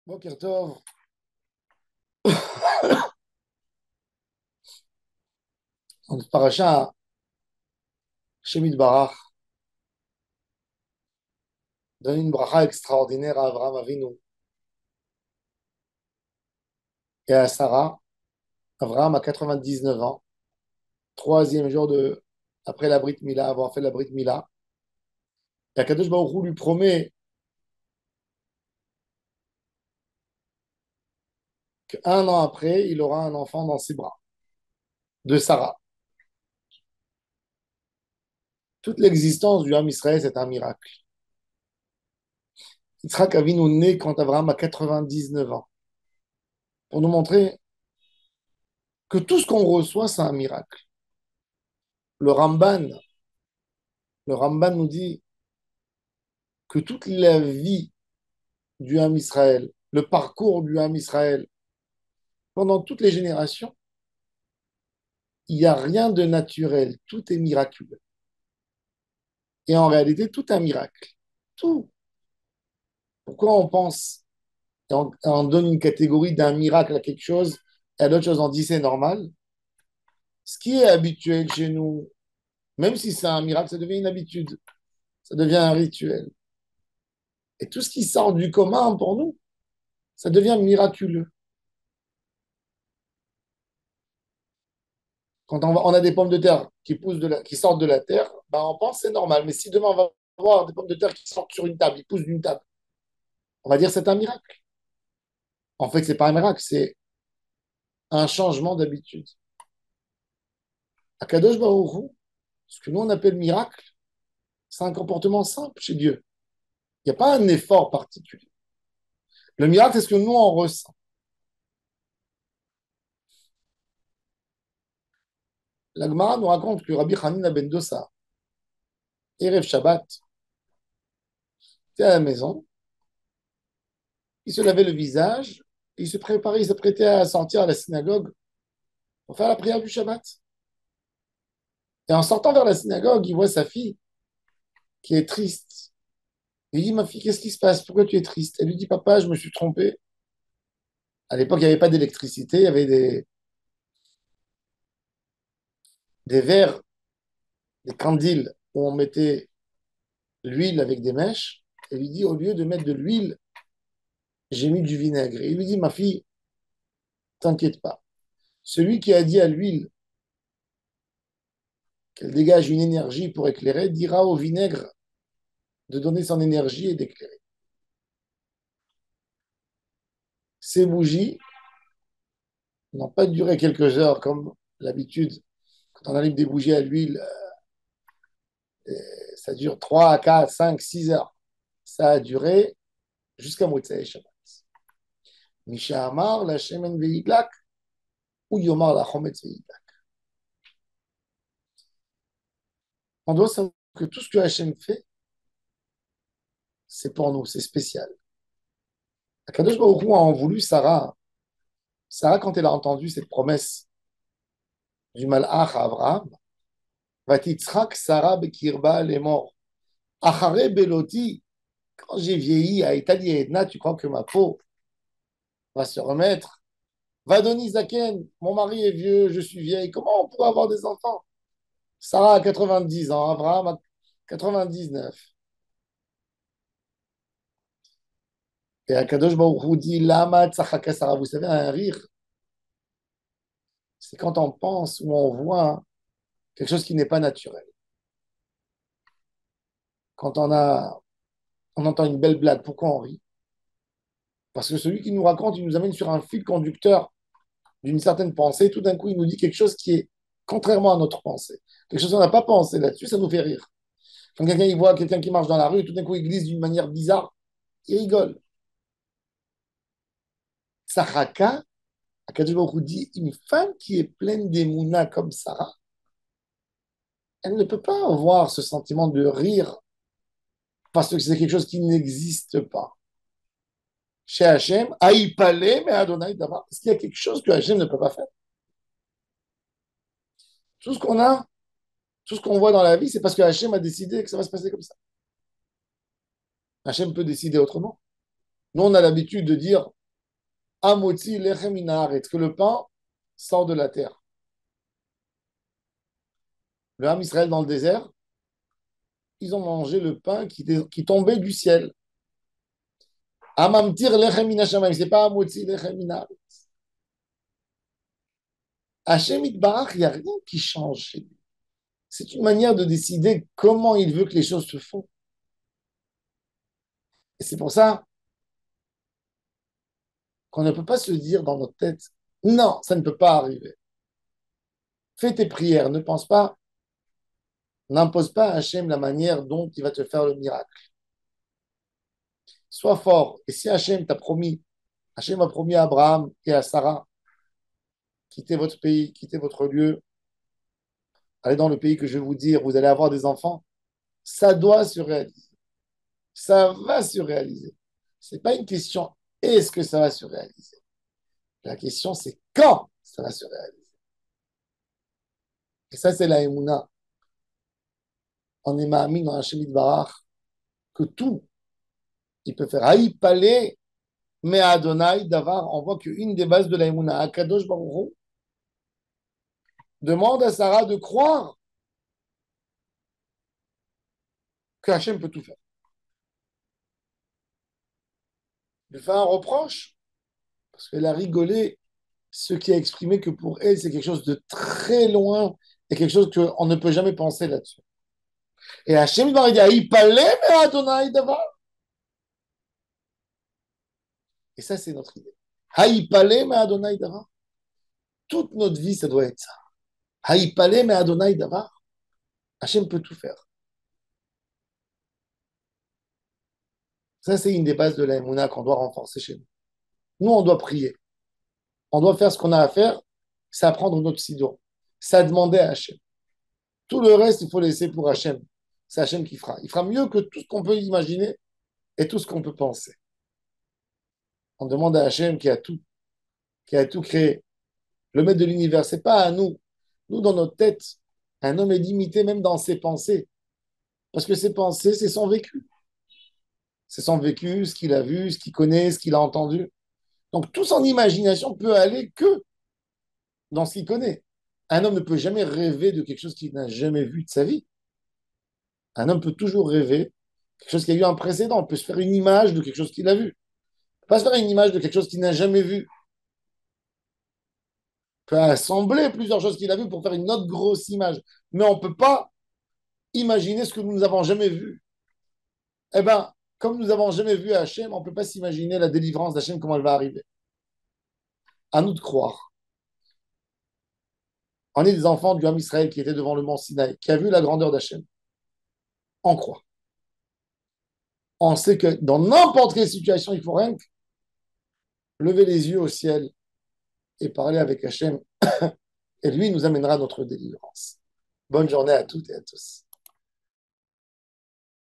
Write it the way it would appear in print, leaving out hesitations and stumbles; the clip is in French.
Boker Tov. Donc, paracha Shemit Barach donne une bracha extraordinaire à Abraham Avinu et à Sarah. Abraham a 99 ans, troisième jour après la Brit Mila, avoir fait la Brit Mila. Et Akadosh Baruch Hu lui promet qu'un an après, il aura un enfant dans ses bras, de Sarah. Toute l'existence du Ham Israël, c'est un miracle. Yitzhak Avinu naît quand Abraham a 99 ans, pour nous montrer que tout ce qu'on reçoit, c'est un miracle. Le Ramban, le Ramban nous dit que toute la vie du Ham Israël, le parcours du Ham Israël, pendant toutes les générations, il n'y a rien de naturel, tout est miraculeux. Et en réalité, tout est un miracle. Tout. Pourquoi on pense, et on donne une catégorie d'un miracle à quelque chose, et à l'autre chose, on dit c'est normal? Ce qui est habituel chez nous, même si c'est un miracle, ça devient une habitude, ça devient un rituel. Et tout ce qui sort du commun pour nous, ça devient miraculeux. Quand on a des pommes de terre qui sortent de la terre, ben on pense que c'est normal. Mais si demain on va voir des pommes de terre qui sortent sur une table, ils poussent d'une table, on va dire que c'est un miracle. En fait, c'est pas un miracle, c'est un changement d'habitude. À Kadosh Baruch Hu, ce que nous on appelle miracle, c'est un comportement simple chez Dieu. Il n'y a pas un effort particulier. Le miracle, c'est ce que nous on ressent. La Gemara nous raconte que Rabbi Hanina ben Dossa, Erev Shabbat, était à la maison, il se lavait le visage, il se préparait, il s'apprêtait à sortir à la synagogue pour faire la prière du Shabbat. Et en sortant vers la synagogue, il voit sa fille qui est triste. Il dit, ma fille, qu'est-ce qui se passe? Pourquoi tu es triste? Elle lui dit, papa, je me suis trompé. À l'époque, il n'y avait pas d'électricité, il y avait des verres, des candiles où on mettait l'huile avec des mèches. Elle lui dit, au lieu de mettre de l'huile, j'ai mis du vinaigre. Et il lui dit, ma fille, t'inquiète pas. Celui qui a dit à l'huile qu'elle dégage une énergie pour éclairer, dira au vinaigre de donner son énergie et d'éclairer. Ces bougies n'ont pas duré quelques heures comme l'habitude. Quand on allume des bougies à l'huile, ça dure 3, 4, 5, 6 heures. Ça a duré jusqu'à Motsei Shabbat. Misha Amar, la Shemen Veidlak, ou Yomar la Chometz Veidlak. On doit savoir que tout ce que Hachem fait, c'est pour nous, c'est spécial. Akadosh Baruch Hu a en voulu Sarah. Sarah, quand elle a entendu cette promesse du Malach à Abraham, Vatitzrak Sarah Bekirba les morts. Achare Beloti, quand j'ai vieilli à Italie et Edna, tu crois que ma peau va se remettre? Vadoni Zaken, mon mari est vieux, je suis vieille, comment on pourrait avoir des enfants? Sarah a 90 ans, Abraham a 99. Et Akadosh Baruch Hu dit, Lama tzachaka Sarah, vous savez, un rire, c'est quand on pense ou on voit quelque chose qui n'est pas naturel. Quand on entend une belle blague, pourquoi on rit? Parce que celui qui nous raconte, il nous amène sur un fil conducteur d'une certaine pensée, tout d'un coup, il nous dit quelque chose qui est contrairement à notre pensée. Quelque chose qu'on n'a pas pensé là-dessus, ça nous fait rire. Quand quelqu'un il voit quelqu'un qui marche dans la rue, tout d'un coup, il glisse d'une manière bizarre, il rigole. Saraka, Akadosh Baruch Hu dit, une femme qui est pleine d'émouna comme Sarah, elle ne peut pas avoir ce sentiment de rire parce que c'est quelque chose qui n'existe pas. Chez Hachem, Aïpale, mais Adonai Davar. Est-ce qu'il y a quelque chose que Hachem ne peut pas faire? Tout ce qu'on a, tout ce qu'on voit dans la vie, c'est parce que Hachem a décidé que ça va se passer comme ça. Hachem peut décider autrement. Nous, on a l'habitude de dire Amotzi lechem min haaretz, que le pain sort de la terre. Le Ham Israël dans le désert, ils ont mangé le pain qui tombait du ciel. Amamtir lechem min hashamayim, c'est pas Amotzi lechem min haaretz. Hachem Itbarach, il n'y a rien qui change chez lui. C'est une manière de décider comment il veut que les choses se font. Et c'est pour ça qu'on ne peut pas se dire dans notre tête, non, ça ne peut pas arriver. Fais tes prières, ne pense pas, n'impose pas à Hachem la manière dont il va te faire le miracle. Sois fort. Et si Hachem t'a promis, Hachem a promis à Abraham et à Sarah, quittez votre pays, quittez votre lieu, allez dans le pays que je vais vous dire, vous allez avoir des enfants, ça doit se réaliser. Ça va se réaliser. Ce n'est pas une question est-ce que ça va se réaliser. La question c'est quand ça va se réaliser. Et ça c'est la Emouna. On est ma'amin dans Hachem Itbarach que tout, il peut faire Haïpalé, mais Adonai Davar, on voit qu'une des bases de la Emouna, Akadosh Baruch Hu, demande à Sarah de croire que Hachem peut tout faire. De faire un reproche, parce qu'elle a rigolé, ce qui a exprimé que pour elle, c'est quelque chose de très loin et quelque chose qu'on ne peut jamais penser là-dessus. Et Hachem va dire, il parlait, mais Adonai Davar. Et ça, c'est notre idée. Haïpalé, mais Adonai Davar. Toute notre vie, ça doit être ça. Haïpalé, mais Adonai Davar. Hachem peut tout faire. Ça, c'est une des bases de la Emouna qu'on doit renforcer chez nous. Nous, on doit prier. On doit faire ce qu'on a à faire, c'est apprendre notre sidon. C'est demander à Hachem. Tout le reste, il faut laisser pour Hachem. C'est Hachem qui fera. Il fera mieux que tout ce qu'on peut imaginer et tout ce qu'on peut penser. On demande à Hachem qui a tout créé. Le maître de l'univers, c'est pas à nous. Nous, dans notre tête, un homme est limité même dans ses pensées. Parce que ses pensées, c'est son vécu. C'est son vécu, ce qu'il a vu, ce qu'il connaît, ce qu'il a entendu. Donc, toute son imagination peut aller que dans ce qu'il connaît. Un homme ne peut jamais rêver de quelque chose qu'il n'a jamais vu de sa vie. Un homme peut toujours rêver quelque chose qui a eu un précédent. On peut se faire une image de quelque chose qu'il a vu. On peut pas se faire une image de quelque chose qu'il n'a jamais vu. On peut assembler plusieurs choses qu'il a vues pour faire une autre grosse image. Mais on ne peut pas imaginer ce que nous n'avons jamais vu. Eh bien, comme nous n'avons jamais vu Hachem, on ne peut pas s'imaginer la délivrance d'Hachem, comment elle va arriver. À nous de croire. On est des enfants du Ham Israël qui était devant le mont Sinaï, qui a vu la grandeur d'Hachem. On croit. On sait que dans n'importe quelle situation, il faut rien que lever les yeux au ciel et parler avec Hachem. Et lui nous amènera notre délivrance. Bonne journée à toutes et à tous.